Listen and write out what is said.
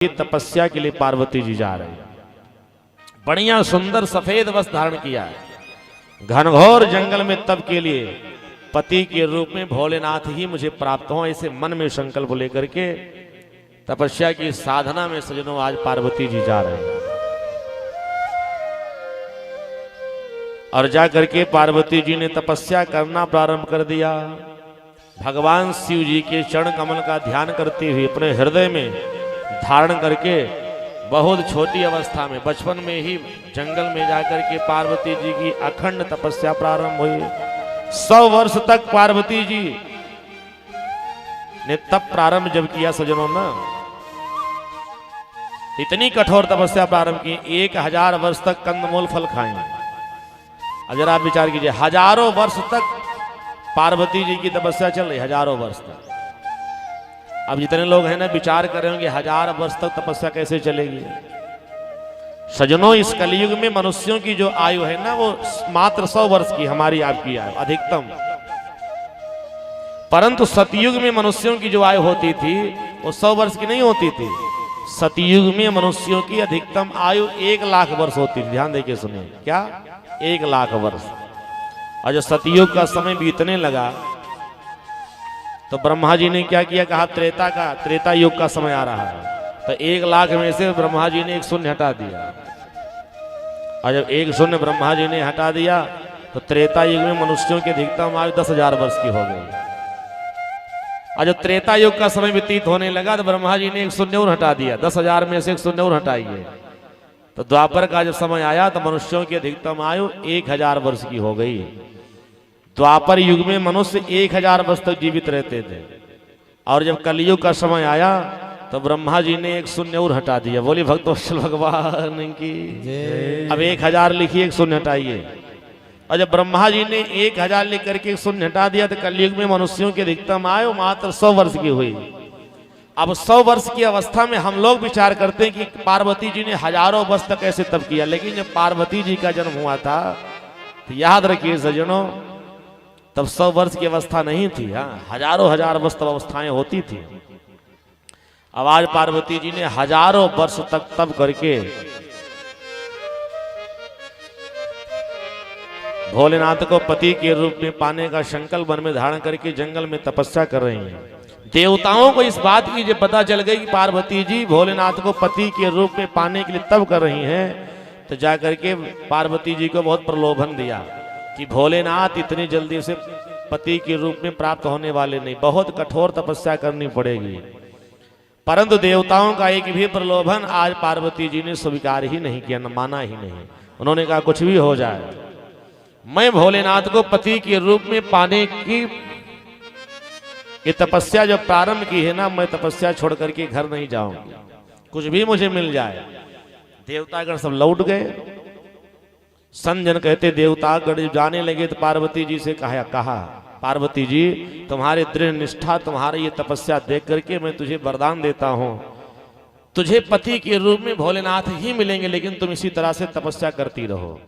तपस्या के लिए पार्वती जी जा रहे हैं। बढ़िया सुंदर सफेद वस्त्र धारण किया है। घनघोर जंगल में तप के लिए पति के रूप में भोलेनाथ ही मुझे प्राप्त हो, ऐसे मन में संकल्प लेकर के तपस्या की साधना में सजनों आज पार्वती जी जा रहे हैं। और जा करके पार्वती जी ने तपस्या करना प्रारंभ कर दिया। भगवान शिव जी के चरण कमल का ध्यान करते हुए अपने हृदय में धारण करके बहुत छोटी अवस्था में बचपन में ही जंगल में जाकर के पार्वती जी की अखंड तपस्या प्रारंभ हुई। 100 वर्ष तक पार्वती जी ने तप प्रारंभ जब किया सजनों ना, इतनी कठोर तपस्या प्रारंभ की, 1000 वर्ष तक कंदमूल फल खाए। अगर आप विचार कीजिए, हजारों वर्ष तक पार्वती जी की तपस्या चल रही, हजारों वर्ष तक। अब जितने लोग हैं ना विचार कर रहे होंगे 1000 वर्ष तक तपस्या कैसे चलेगी। सजनों, इस कलयुग में मनुष्यों की जो आयु है ना वो मात्र 100 वर्ष की, हमारी आपकी आयु अधिकतम। परंतु सतयुग में मनुष्यों की जो आयु होती थी वो 100 वर्ष की नहीं होती थी। सतयुग में मनुष्यों की अधिकतम आयु 1 लाख वर्ष होती थी। ध्यान देके सुनिए, क्या 1 लाख वर्ष। और जो सतयुग का समय बीतने लगा तो ब्रह्मा जी ने क्या किया, कहा त्रेता युग का समय आ रहा है। तो 1 लाख में से ब्रह्मा जी ने 1 शून्य हटा दिया। और जब 1 शून्य ब्रह्मा जी ने हटा दिया तो त्रेता युग में मनुष्यों की अधिकतम आयु 10,000 वर्ष की हो गई। और जब त्रेता युग का समय व्यतीत होने लगा तो ब्रह्मा जी ने 1 शून्य और हटा दिया। 10,000 में से 1 शून्य और हटाइए तो द्वापर का जब समय आया तो मनुष्यों की अधिकतम आयु 1000 वर्ष की हो गई। द्वापर युग में मनुष्य 1000 वर्ष तक जीवित रहते थे। और जब कलयुग का समय आया तो ब्रह्मा जी ने 1 शून्य और हटा दिया। बोली भक्तवत्सल भगवान की। अब 1000 लिखिए, 1 शून्य हटाइए। और जब ब्रह्मा जी ने 1000 लिख करके 1 शून्य हटा दिया तो कलयुग में मनुष्यों की अधिकतम आयु मात्र 100 वर्ष की हुई। अब 100 वर्ष की अवस्था में हम लोग विचार करते हैं कि पार्वती जी ने हजारों वर्ष तक ऐसे तप किया। लेकिन जब पार्वती जी का जन्म हुआ था तो याद रखिए सज्जनों, तब 100 वर्ष की अवस्था नहीं थी। हाँ, हजारों वर्ष तब अवस्थाएं होती थी। अब आज पार्वती जी ने हजारों वर्ष तक तप करके भोलेनाथ को पति के रूप में पाने का संकल्प मन में धारण करके जंगल में तपस्या कर रही हैं। देवताओं को इस बात की जब पता चल गई कि पार्वती जी भोलेनाथ को पति के रूप में पाने के लिए तप कर रही हैं तो जाकर के पार्वती जी को बहुत प्रलोभन दिया कि भोलेनाथ इतनी जल्दी से पति के रूप में प्राप्त होने वाले नहीं, बहुत कठोर तपस्या करनी पड़ेगी। परंतु देवताओं का एक भी प्रलोभन आज पार्वती जी ने स्वीकार ही नहीं किया, न माना ही नहीं। उन्होंने कहा कुछ भी हो जाए, मैं भोलेनाथ को पति के रूप में पाने की ये तपस्या जब प्रारंभ की है ना, मैं तपस्या छोड़ करके घर नहीं जाऊंगी, कुछ भी मुझे मिल जाए। देवतागण सब लौट गए। संजन कहते देवतागण जाने लगे तो पार्वती जी से कहा पार्वती जी, तुम्हारे दृढ़ निष्ठा, तुम्हारी ये तपस्या देख करके मैं तुझे वरदान देता हूं, तुझे पति के रूप में भोलेनाथ ही मिलेंगे, लेकिन तुम इसी तरह से तपस्या करती रहो।